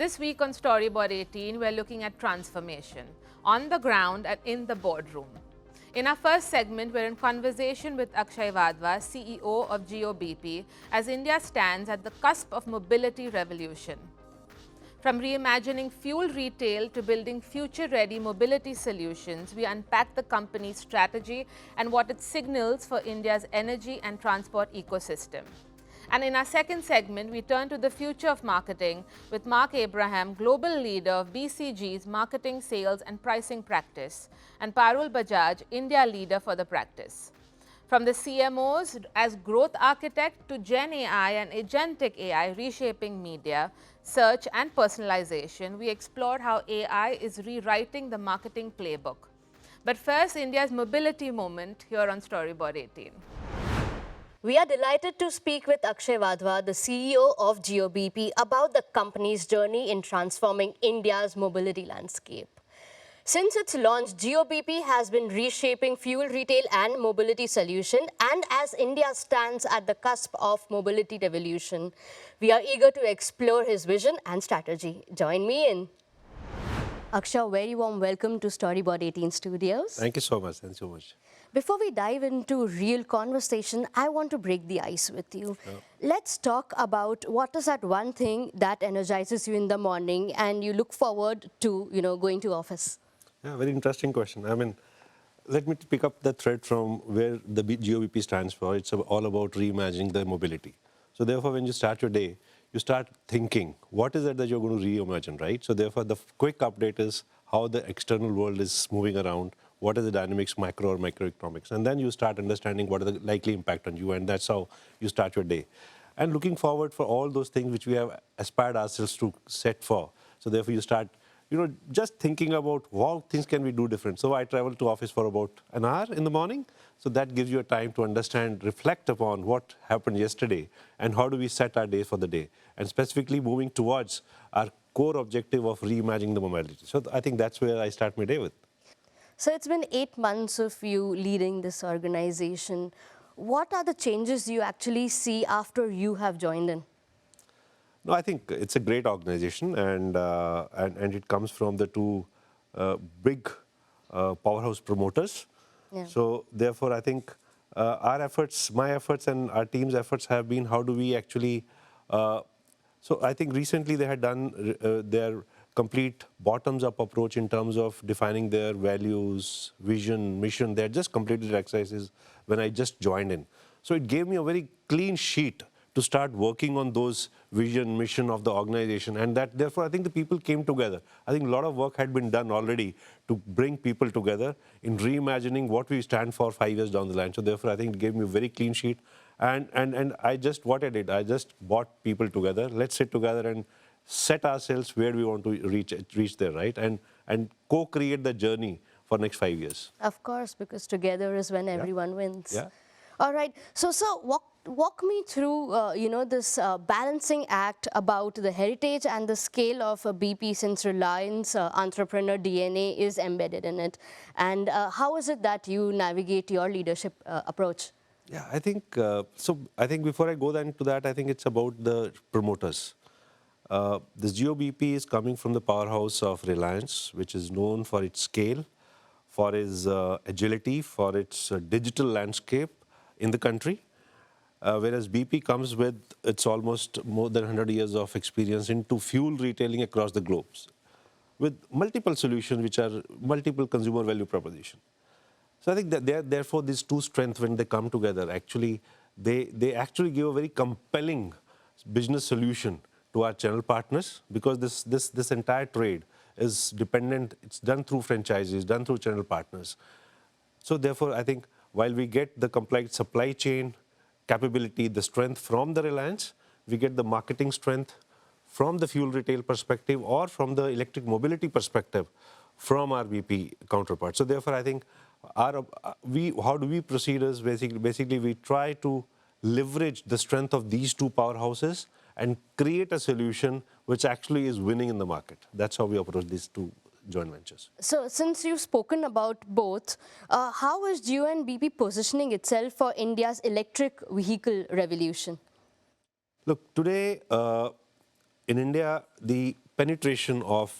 This week on Storyboard 18, we're looking at transformation on the ground and in the boardroom. In our first segment, we're in conversation with Akshay Wadhwa, CEO of Jio-bp, as India stands at the cusp of mobility revolution. From reimagining fuel retail to building future-ready mobility solutions, we unpack the company's strategy and what it signals for India's energy and transport ecosystem. And in our second segment, we turn to the future of marketing with Mark Abraham, global leader of BCG's marketing, sales and pricing practice, and Parul Bajaj, India leader for the practice. From the CMOs as growth architect to GenAI and Agentic AI reshaping media, search and personalization, we explored how AI is rewriting the marketing playbook. But first, India's mobility moment here on Storyboard 18. We are delighted to speak with Akshay Wadhwa, the CEO of Jio-bp, about the company's journey in transforming India's mobility landscape. Since its launch, Jio-bp has been reshaping fuel retail and mobility solution, and as India stands at the cusp of mobility revolution, we are eager to explore his vision and strategy. Join me in. Akshay, very warm welcome to Storyboard 18 Studios. Thank you so much. Thank you so much. Before we dive into real conversation, I want to break the ice with you. Let's talk about what is that one thing that energizes you in the morning and you look forward to, going to office. Yeah, very interesting question. I mean, let me pick up the thread from where the Jio-bp stands for. It's all about reimagining the mobility. So therefore, when you start your day, you start thinking, what is it that you're going to reimagine, right? So therefore, the quick update is how the external world is moving around, what are the dynamics, macro or microeconomics, and then you start understanding what are the likely impact on you, and that's how you start your day. And looking forward for all those things which we have aspired ourselves to set for. So therefore, you start just thinking about how things can we do different. So I travel to office for about an hour in the morning. So that gives you a time to understand, reflect upon what happened yesterday and how do we set our day for the day. And specifically moving towards our core objective of reimagining the mobility. So I think that's where I start my day with. So it's been 8 months of you leading this organization. What are the changes you actually see after you have joined in? No, I think it's a great organization, and it comes from the two big powerhouse promoters. Yeah. So therefore, I think our efforts, my efforts and our team's efforts have been how do we actually, so I think recently they had done their complete bottoms-up approach in terms of defining their values, vision, mission. They had just completed exercises when I just joined in. So it gave me a very clean sheet to start working on those vision, mission of the organization. And that, therefore, I think the people came together. I think a lot of work had been done already to bring people together in reimagining what we stand for 5 years down the line. So therefore, I think it gave me a very clean sheet. And what I did, I just brought people together. Let's sit together and set ourselves where we want to reach there, right? And co-create the journey for next 5 years. Of course, because together is when everyone wins. Yeah. All right. So walk me through, this balancing act about the heritage and the scale of BP, since Reliance entrepreneur DNA is embedded in it. And how is it that you navigate your leadership approach? Yeah, I think, I think before I go into that, I think it's about the promoters. This Jio-bp is coming from the powerhouse of Reliance, which is known for its scale, for its agility, for its digital landscape in the country. Whereas BP comes with its almost more than 100 years of experience into fuel retailing across the globe, with multiple solutions which are multiple consumer value proposition. So I think that therefore these two strengths, when they come together, actually they actually give a very compelling business solution to our channel partners, because this entire trade is dependent, it's done through franchises, done through channel partners. So therefore, I think while we get the complex supply chain capability, the strength from the Reliance, we get the marketing strength from the fuel retail perspective or from the electric mobility perspective from our BP counterpart. So therefore, I think how do we proceed is basically we try to leverage the strength of these two powerhouses and create a solution which actually is winning in the market. That's how we approach these two joint ventures. So since you've spoken about both, how is Jio-bp positioning itself for India's electric vehicle revolution? Look, today in India, the penetration of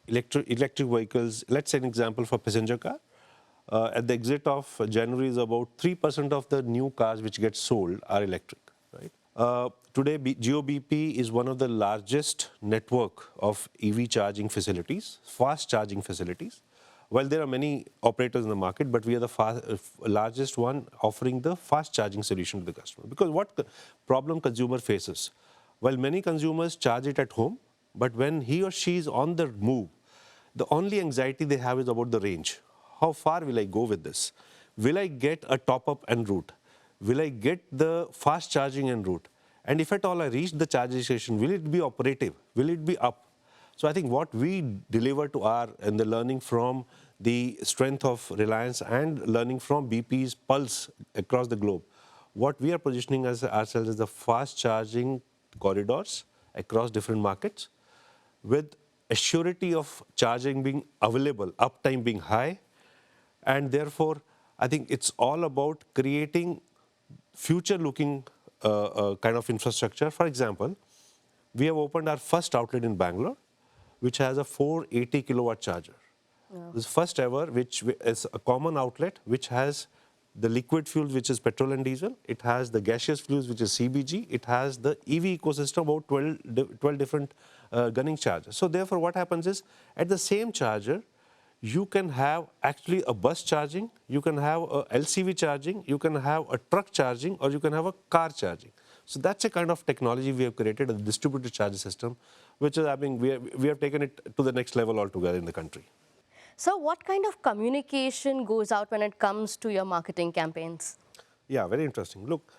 electric vehicles, let's say an example for passenger car, at the exit of January is about 3% of the new cars which get sold are electric, right? Today, Jio-bp is one of the largest network of EV charging facilities, fast charging facilities. Well, there are many operators in the market, but we are the largest one offering the fast charging solution to the customer. Because what problem consumer faces? Well, many consumers charge it at home, but when he or she is on the move, the only anxiety they have is about the range. How far will I go with this? Will I get a top-up en route? Will I get the fast charging en route? And if at all I reach the charging station, will it be operative? Will it be up? So I think what we deliver to our, and the learning from the strength of Reliance and learning from BP's pulse across the globe, what we are positioning as ourselves as the fast charging corridors across different markets with a surety of charging being available, uptime being high, and therefore I think it's all about creating future-looking kind of infrastructure. For example, we have opened our first outlet in Bangalore, which has a 480 kilowatt charger. This is first ever, which is a common outlet, which has the liquid fuels, which is petrol and diesel. It has the gaseous fuels, which is CBG. It has the EV ecosystem, about 12 different gunning chargers. So therefore, what happens is, at the same charger, you can have actually a bus charging, you can have a LCV charging, you can have a truck charging, or you can have a car charging. So that's a kind of technology we have created, a distributed charging system, which is, I mean, we have taken it to the next level altogether in the country. So what kind of communication goes out when it comes to your marketing campaigns? Yeah, very interesting. Look,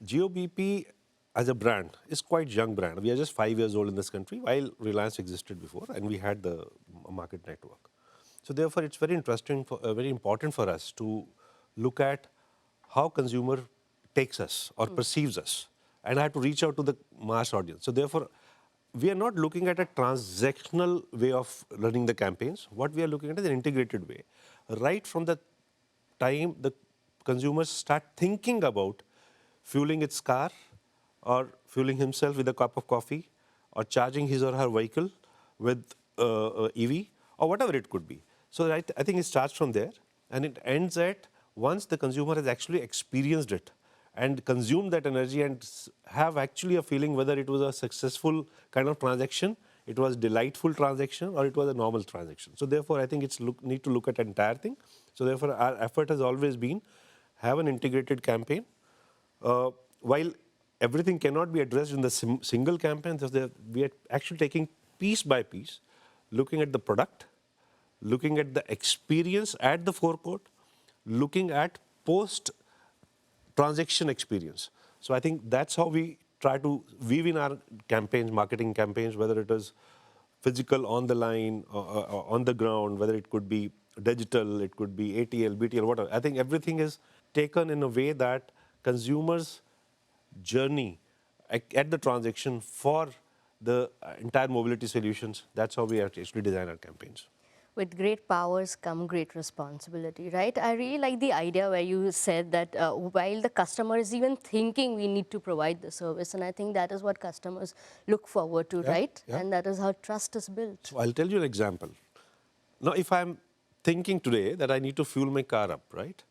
Jio-bp as a brand is quite young brand. We are just 5 years old in this country, while Reliance existed before, and we had the market network. So therefore, it's very interesting, very important for us to look at how consumer takes us or perceives us, and I have to reach out to the mass audience. So therefore, we are not looking at a transactional way of running the campaigns. What we are looking at is an integrated way. Right from the time the consumers start thinking about fueling its car or fueling himself with a cup of coffee or charging his or her vehicle with EV or whatever it could be. So I think it starts from there and it ends at once the consumer has actually experienced it and consume that energy and have actually a feeling whether it was a successful kind of transaction, it was delightful transaction, or it was a normal transaction. So therefore, I think it's need to look at the entire thing. So therefore, our effort has always been have an integrated campaign. While everything cannot be addressed in the single campaign, so we are actually taking piece by piece, looking at the product, looking at the experience at the forecourt, looking at post transaction experience. So I think that's how we try to weave in our campaigns, marketing campaigns, whether it is physical on the line, on the ground, whether it could be digital, it could be ATL, BTL, whatever. I think everything is taken in a way that consumers' journey at the transaction for the entire mobility solutions, that's how we actually design our campaigns. With great powers come great responsibility, right? I really like the idea where you said that while the customer is even thinking we need to provide the service, and I think that is what customers look forward to, right? Yeah. And that is how trust is built. So I'll tell you an example. Now, if I'm thinking today that I need to fuel my car up, right?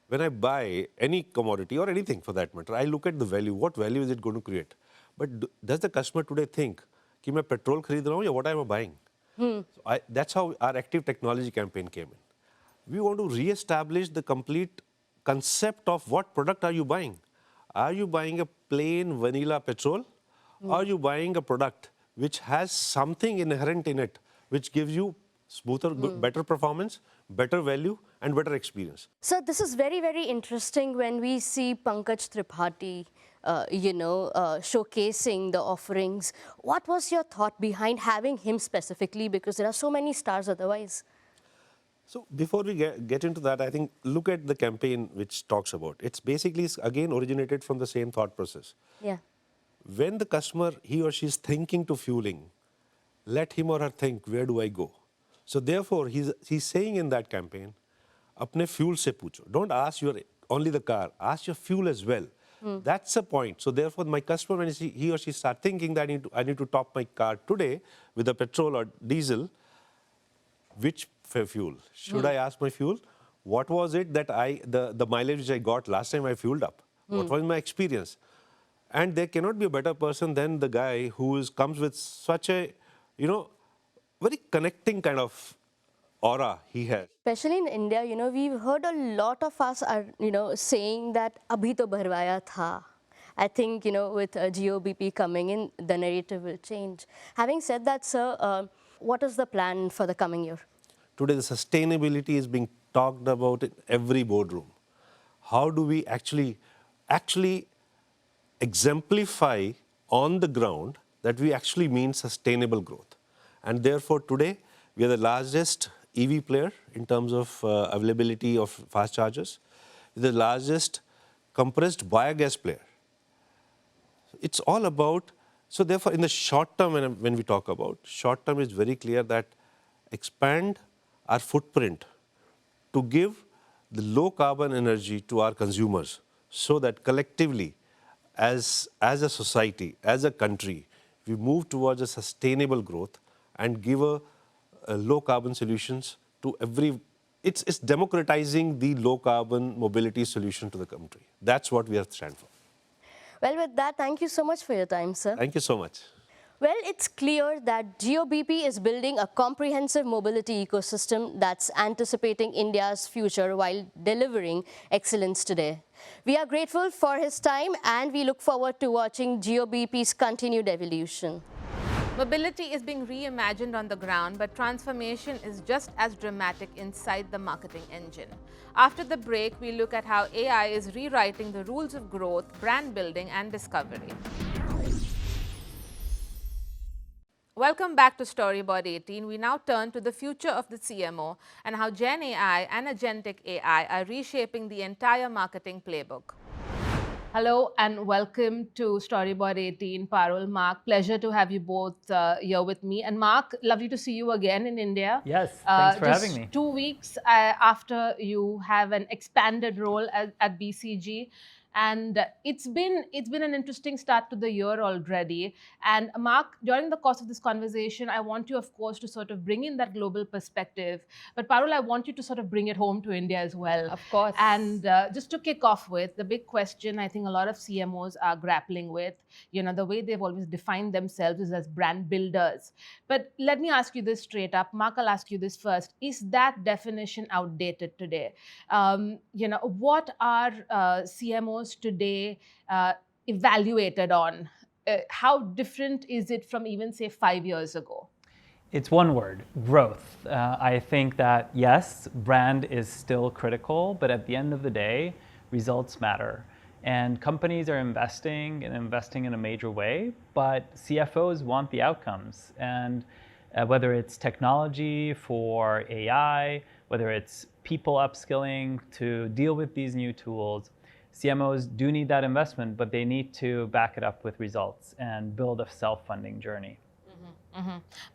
When I buy any commodity or anything for that matter, I look at the value. What value is it going to create? But does the customer today think, कि मैं petrol खरीद रहा हूँ या what am I buying? So that's how our active technology campaign came in. We want to re-establish the complete concept of what product are you buying. Are you buying a plain vanilla petrol? Or are you buying a product which has something inherent in it which gives you smoother, better performance, better value and better experience? So this is very, very interesting when we see Pankaj Tripathi showcasing the offerings. What was your thought behind having him specifically? Because there are so many stars otherwise. So before we get into that, I think look at the campaign which talks about. It's basically, again, originated from the same thought process. Yeah. When the customer, he or she is thinking to fueling, let him or her think, where do I go? So therefore, he's saying in that campaign, अपने fuel से पूछो. Don't ask only the car, ask your fuel as well. That's the point. So therefore, my customer, when he or she start thinking that I need to top my car today with a petrol or diesel, which fuel? Should I ask my fuel? What was it that the mileage which I got last time I fueled up? What was my experience? And there cannot be a better person than the guy who comes with such a, very connecting kind of aura he has. Especially in India, we've heard a lot of us are, saying that abhi to bharwaya tha. I think, with Jio-bp coming in, the narrative will change. Having said that, sir, what is the plan for the coming year? Today, the sustainability is being talked about in every boardroom. How do we actually exemplify on the ground that we actually mean sustainable growth? And therefore, today, we are the largest EV player in terms of availability of fast chargers. We're the largest compressed biogas player. It's all about, so therefore, in the short term, when we talk about, short term is very clear that expand our footprint to give the low carbon energy to our consumers so that collectively, as a society, as a country, we move towards a sustainable growth and give a low carbon solutions to every, it's democratizing the low carbon mobility solution to the country. That's what we are stand for. Well, with that, thank you so much for your time, sir. Thank you so much. Well, it's clear that Jio-bp is building a comprehensive mobility ecosystem that's anticipating India's future while delivering excellence today. We are grateful for his time and we look forward to watching Jio-bp's continued evolution. Mobility is being reimagined on the ground, but transformation is just as dramatic inside the marketing engine. After the break, we look at how AI is rewriting the rules of growth, brand building, and discovery. Welcome back to Storyboard 18. We now turn to the future of the CMO and how GenAI and Agentic AI are reshaping the entire marketing playbook. Hello and welcome to Storyboard 18. Parul, Mark, pleasure to have you both here with me. And Mark, lovely to see you again in India. Yes, thanks for having me. 2 weeks after you have an expanded role at BCG. And it's been an interesting start to the year already. And Mark, during the course of this conversation, I want you, of course, to sort of bring in that global perspective. But Parul, I want you to sort of bring it home to India as well. Of course. And just to kick off with, the big question I think a lot of CMOs are grappling with, the way they've always defined themselves is as brand builders. But let me ask you this straight up. Mark, I'll ask you this first. Is that definition outdated today? What are CMOs today evaluated on? How different is it from even, say, 5 years ago? It's one word, growth. I think that, yes, brand is still critical, but at the end of the day, results matter. And companies are investing in a major way, but CFOs want the outcomes. And whether it's technology for AI, whether it's people upskilling to deal with these new tools, CMOs do need that investment, but they need to back it up with results and build a self-funding journey.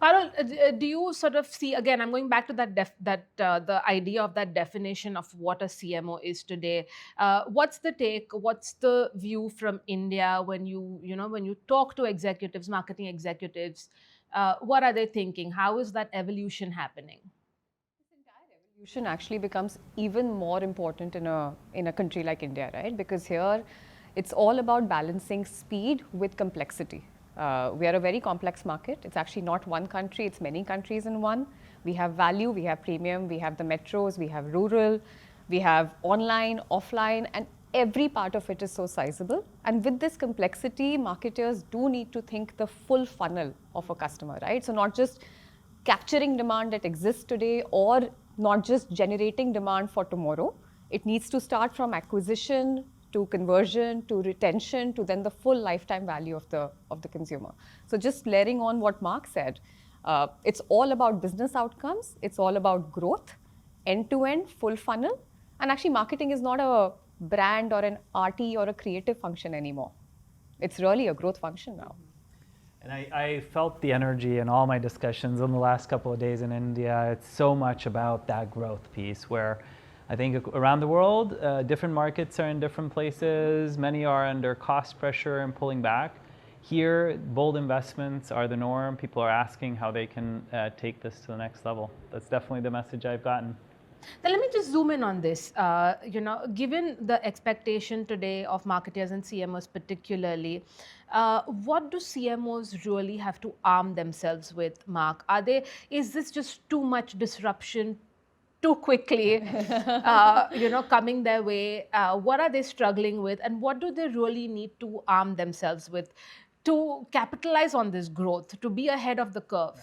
Parul, do you sort of see, again, I'm going back to the idea of that definition of what a CMO is today. What's the take? What's the view from India when you talk to executives, marketing executives? What are they thinking? How is that evolution happening? Evolution actually becomes even more important in a country like India, right? Because here it's all about balancing speed with complexity. We are a very complex market. It's actually not one country, it's many countries in one. We have value, we have premium, we have the metros, we have rural, we have online, offline, and every part of it is so sizable. And with this complexity, marketers do need to think the full funnel of a customer, right? So not just capturing demand that exists today or not just generating demand for tomorrow. It needs to start from acquisition to conversion to retention to then the full lifetime value of the consumer. So just layering on what Mark said, it's all about business outcomes. It's all about growth, end-to-end, full funnel. And actually marketing is not a brand or an RT or a creative function anymore. It's really a growth function now. And I felt the energy in all my discussions in the last couple of days in India. It's so much about that growth piece where I think around the world, different markets are in different places. Many are under cost pressure and pulling back. Here, bold investments are the norm. People are asking how they can take this to the next level. That's definitely the message I've gotten. Then let me just zoom in on this. Given the expectation today of marketers and CMOs particularly, what do CMOs really have to arm themselves with, Mark? Is this just too much disruption too quickly, coming their way? What are they struggling with, and what do they really need to arm themselves with to capitalize on this growth, to be ahead of the curve?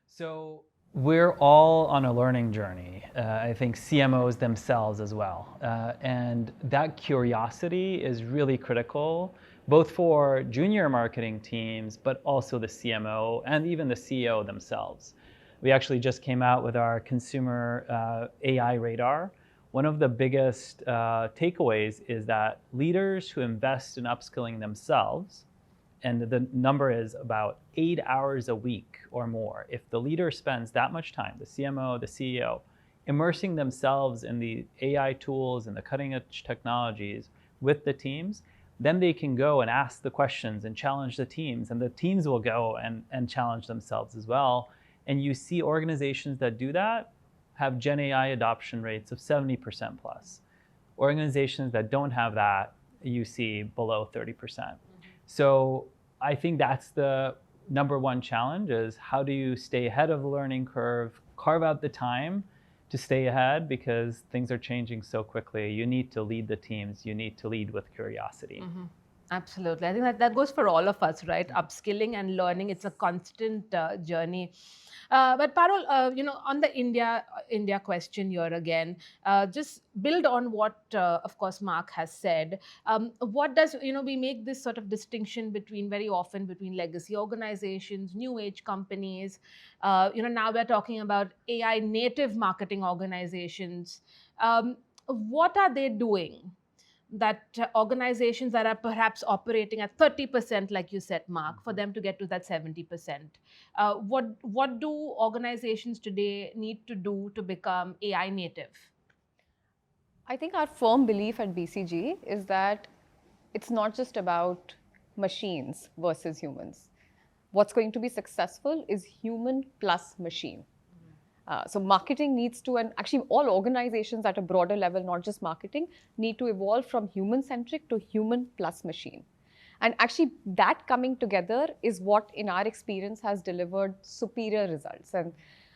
So we're all on a learning journey. I think CMOs themselves as well. And that curiosity is really critical, both for junior marketing teams, but also the CMO and even the CEO themselves. We actually just came out with our consumer AI radar. One of the biggest takeaways is that leaders who invest in upskilling themselves, and the number is about 8 hours a week or more. If the leader spends that much time, the CMO, the CEO, immersing themselves in the AI tools and the cutting edge technologies with the teams, then they can go and ask the questions and challenge the teams, and the teams will go and challenge themselves as well. And you see organizations that do that have GenAI adoption rates of 70% plus. Organizations that don't have that, you see below 30%. So I think that's the number one challenge, is how do you stay ahead of the learning curve, carve out the time to stay ahead, because things are changing so quickly. You need to lead the teams. You need to lead with curiosity. Absolutely. I think that goes for all of us, right? Upskilling and learning, it's a constant journey. But Parul, on the India question here again, just build on what, of course, Mark has said. What does, we make this sort of distinction very often between legacy organizations, new age companies. Now we're talking about AI native marketing organizations. What are they doing that organizations that are perhaps operating at 30%, like you said, Mark, for them to get to that 70%? What do organizations today need to do to become AI native? I think our firm belief at BCG is that it's not just about machines versus humans. What's going to be successful is human plus machine. So marketing needs to, and actually all organizations at a broader level, not just marketing, need to evolve from human-centric to human plus machine. And actually that coming together is what, in our experience, has delivered superior results.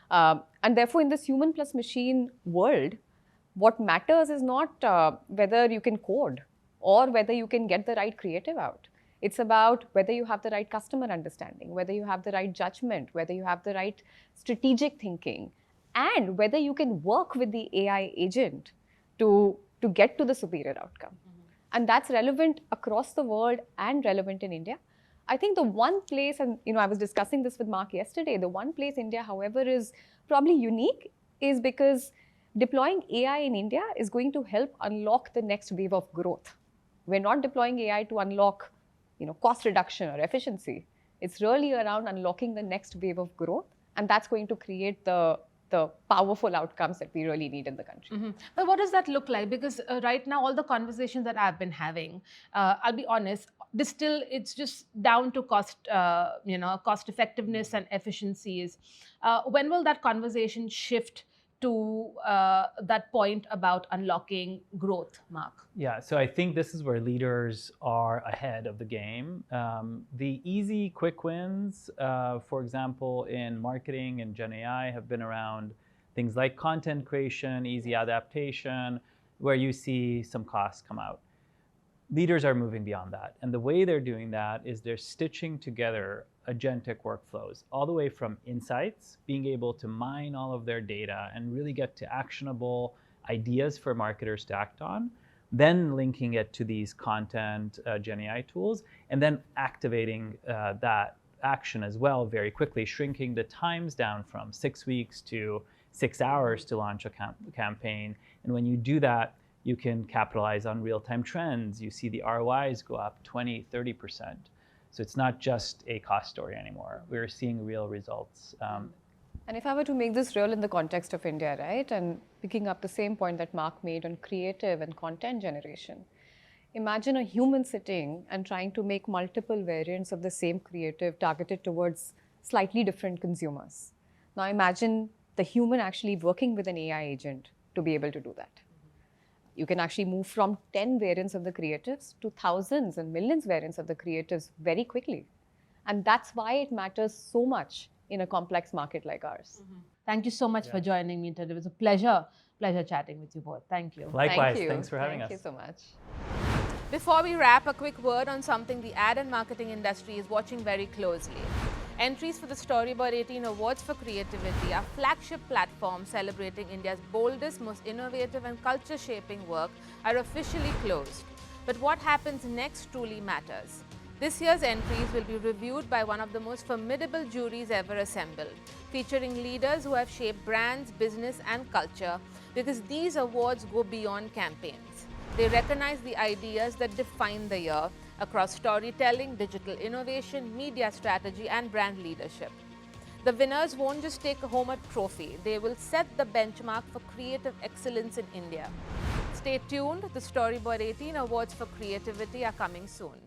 And therefore, in this human plus machine world, what matters is not whether you can code or whether you can get the right creative out. It's about whether you have the right customer understanding, whether you have the right judgment, whether you have the right strategic thinking, and whether you can work with the AI agent to get to the superior outcome. And that's relevant across the world and relevant in India. I think the one place, and I was discussing this with Mark yesterday, the one place India, however, is probably unique is because deploying AI in India is going to help unlock the next wave of growth. We're not deploying AI to unlock cost reduction or efficiency. It's really around unlocking the next wave of growth, and that's going to create the powerful outcomes that we really need in the country. But what does that look like? Because right now, all the conversations that I've been having, I'll be honest, it's just down to cost effectiveness and efficiencies. When will that conversation shift to that point about unlocking growth, Mark? Yeah, so I think this is where leaders are ahead of the game. The easy, quick wins, for example, in marketing and GenAI have been around things like content creation, easy adaptation, where you see some costs come out. Leaders are moving beyond that. And the way they're doing that is they're stitching together agentic workflows, all the way from insights, being able to mine all of their data and really get to actionable ideas for marketers to act on, then linking it to these content GenAI tools, and then activating that action as well very quickly, shrinking the times down from 6 weeks to 6 hours to launch a campaign. And when you do that, you can capitalize on real-time trends. You see the ROIs go up 20, 30%. So it's not just a cost story anymore. We're seeing real results. And if I were to make this real in the context of India, right, and picking up the same point that Mark made on creative and content generation, imagine a human sitting and trying to make multiple variants of the same creative targeted towards slightly different consumers. Now imagine the human actually working with an AI agent to be able to do that. You can actually move from 10 variants of the creatives to thousands and millions variants of the creatives very quickly. And that's why it matters so much in a complex market like ours. Thank you so much for joining me today. It was a pleasure chatting with you both. Thank you. Likewise, Thank you. thanks for having us. Thank you so much. Before we wrap, a quick word on something the ad and marketing industry is watching very closely. Entries for the Storyboard 18 Awards for Creativity, our flagship platform celebrating India's boldest, most innovative and culture-shaping work, are officially closed. But what happens next truly matters. This year's entries will be reviewed by one of the most formidable juries ever assembled, featuring leaders who have shaped brands, business and culture, because these awards go beyond campaigns. They recognize the ideas that define the year across storytelling, digital innovation, media strategy and brand leadership. The winners won't just take home a trophy, they will set the benchmark for creative excellence in India. Stay tuned, the Storyboard 18 Awards for Creativity are coming soon.